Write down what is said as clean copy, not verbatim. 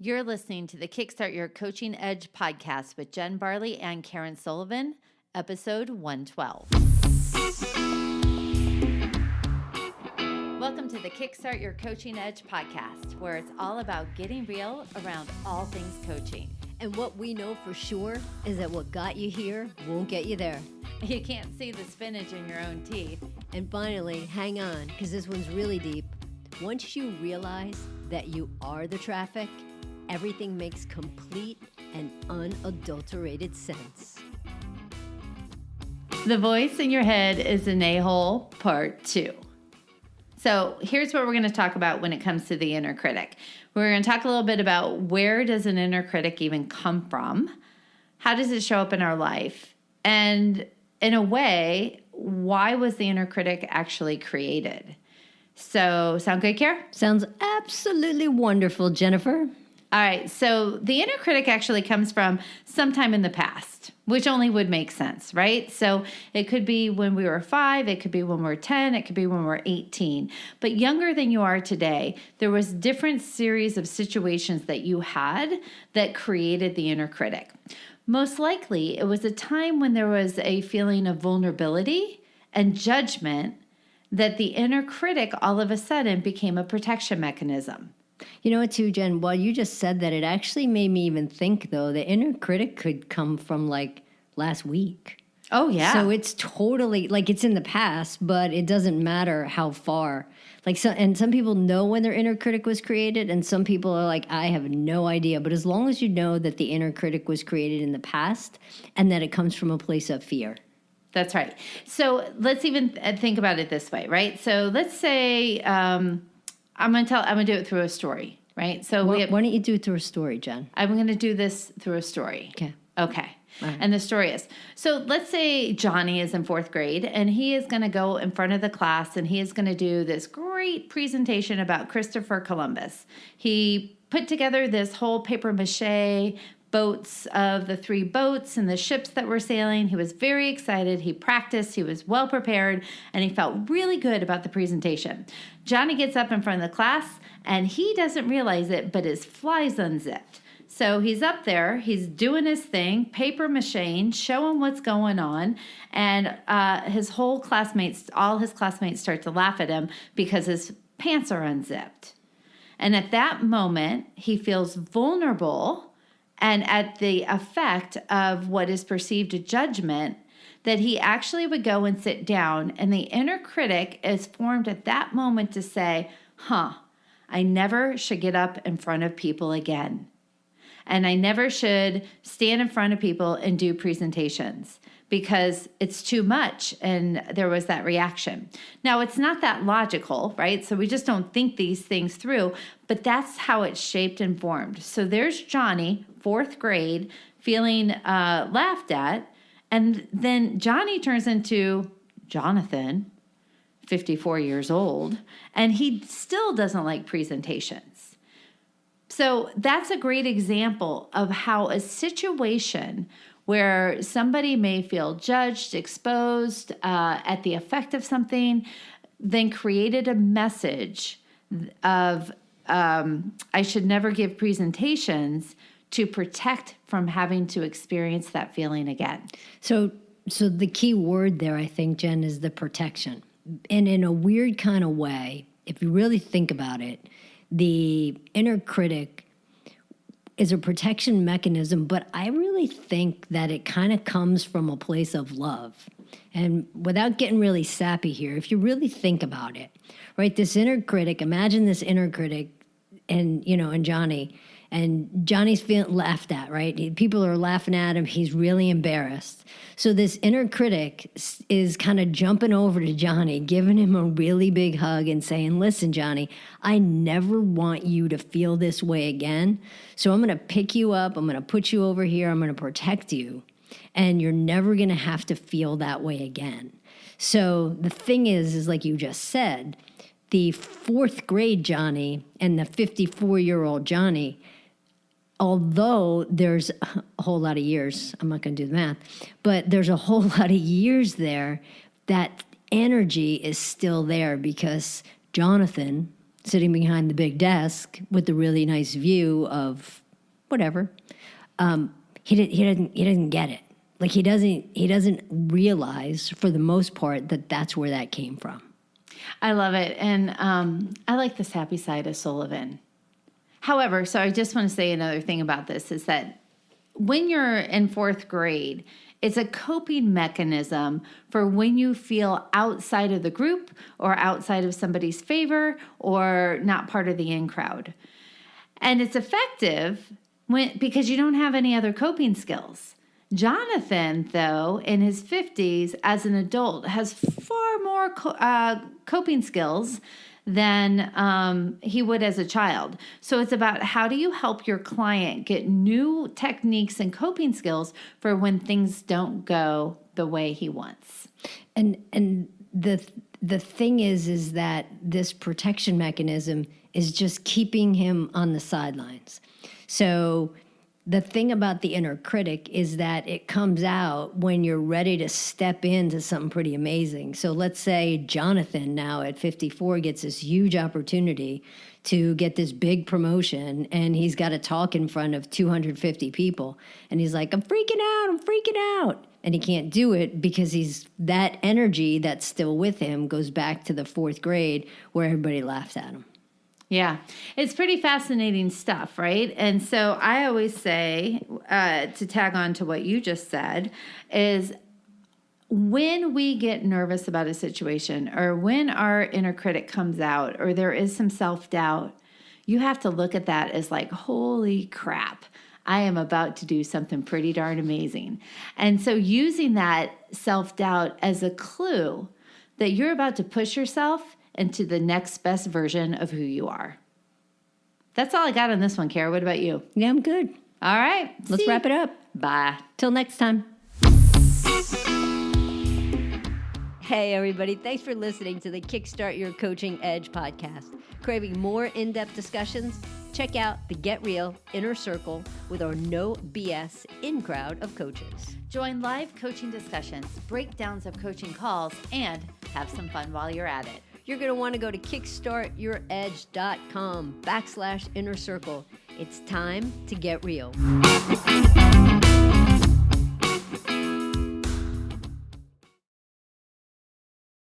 You're listening to the Kickstart Your Coaching Edge podcast with Jenn Barley and Karen Sullivan, episode 112. Welcome to the Kickstart Your Coaching Edge podcast, where it's all about getting real around all things coaching. And what we know for sure is that what got you here won't get you there. You can't see the spinach in your own teeth. And finally, hang on, because this one's really deep. Once you realize that you are the traffic, everything makes complete and unadulterated sense. The voice in your head is an a-hole, part 2. So here's what we're going to talk about when it comes to the inner critic. We're going to talk a little bit about where does an inner critic even come from? How does it show up in our life? And in a way, why was the inner critic actually created? So, sound good, Kara? Sounds absolutely wonderful, Jennifer. All right, so the inner critic actually comes from sometime in the past, which only would make sense, right? So it could be when we were 5, it could be when we're 10, it could be when we're 18. But younger than you are today, there was different series of situations that you had that created the inner critic. Most likely, it was a time when there was a feeling of vulnerability and judgment that the inner critic all of a sudden became a protection mechanism. You know what, too, Jen? While you just said that, it actually made me even think, though, the inner critic could come from, like, last week. Oh, yeah. So it's totally, like, it's in the past, but it doesn't matter how far. Like, and some people know when their inner critic was created, and some people are like, I have no idea. But as long as you know that the inner critic was created in the past and that it comes from a place of fear. That's right. So let's even think about it this way, right? So let's say... I'm gonna do it through a story, right? So why don't you do it through a story, Jen? I'm gonna do this through a story. Okay. Right. And the story is, so let's say Johnny is in 4th grade and he is gonna go in front of the class and he is gonna do this great presentation about Christopher Columbus. He put together this whole paper mache boats of the 3 boats and the ships that were sailing. He was very excited. He practiced. He was well prepared, and he felt really good about the presentation. Johnny gets up in front of the class, and he doesn't realize it, but his fly's unzipped. So he's up there, he's doing his thing, paper mache, showing what's going on, and all his classmates start to laugh at him because his pants are unzipped. And at that moment, he feels vulnerable and at the effect of what is perceived a judgment, that he actually would go and sit down, and the inner critic is formed at that moment to say, I never should get up in front of people again. And I never should stand in front of people and do presentations because it's too much. And there was that reaction. Now, it's not that logical, right? So we just don't think these things through, but that's how it's shaped and formed. So there's Johnny, 4th grade, feeling laughed at. And then Johnny turns into Jonathan, 54 years old, and he still doesn't like presentations. So that's a great example of how a situation where somebody may feel judged, exposed at the effect of something, then created a message of I should never give presentations to protect from having to experience that feeling again. So the key word there, I think, Jen, is the protection. And in a weird kind of way, if you really think about it, the inner critic is a protection mechanism, but I really think that it kind of comes from a place of love. And without getting really sappy here, if you really think about it, right, this inner critic, imagine this inner critic and Johnny's feeling laughed at, right? People are laughing at him. He's really embarrassed. So this inner critic is kind of jumping over to Johnny, giving him a really big hug and saying, listen, Johnny, I never want you to feel this way again. So I'm going to pick you up. I'm going to put you over here. I'm going to protect you. And you're never going to have to feel that way again. So the thing is like you just said, the 4th grade Johnny and the 54-year-old Johnny, although there's a whole lot of years, I'm not going to do the math, but there's a whole lot of years there, that energy is still there because Jonathan sitting behind the big desk with the really nice view of whatever. He doesn't get it. Like he doesn't realize for the most part that that's where that came from. I love it. And I like this happy side of Sullivan. However, so I just want to say another thing about this is that when you're in fourth grade, it's a coping mechanism for when you feel outside of the group or outside of somebody's favor or not part of the in crowd. And it's effective because you don't have any other coping skills. Jonathan, though, in his 50s as an adult, has far more coping skills than he would as a child. So it's about how do you help your client get new techniques and coping skills for when things don't go the way he wants. And the thing is that this protection mechanism is just keeping him on the sidelines. So the thing about the inner critic is that it comes out when you're ready to step into something pretty amazing. So let's say Jonathan now at 54 gets this huge opportunity to get this big promotion, and he's got to talk in front of 250 people. And he's like, I'm freaking out. And he can't do it because that energy that's still with him goes back to the fourth grade where everybody laughed at him. Yeah, it's pretty fascinating stuff, right? And so I always say, to tag on to what you just said, is when we get nervous about a situation or when our inner critic comes out or there is some self-doubt, you have to look at that as like, holy crap, I am about to do something pretty darn amazing. And so using that self-doubt as a clue that you're about to push yourself into the next best version of who you are. That's all I got on this one, Kara. What about you? Yeah, I'm good. All right. Let's wrap it up. Bye. Till next time. Hey, everybody. Thanks for listening to the Kickstart Your Coaching Edge podcast. Craving more in-depth discussions? Check out the Get Real Inner Circle with our no BS in-crowd of coaches. Join live coaching discussions, breakdowns of coaching calls, and have some fun while you're at it. You're going to want to go to kickstartyouredge.com/inner circle. It's time to get real.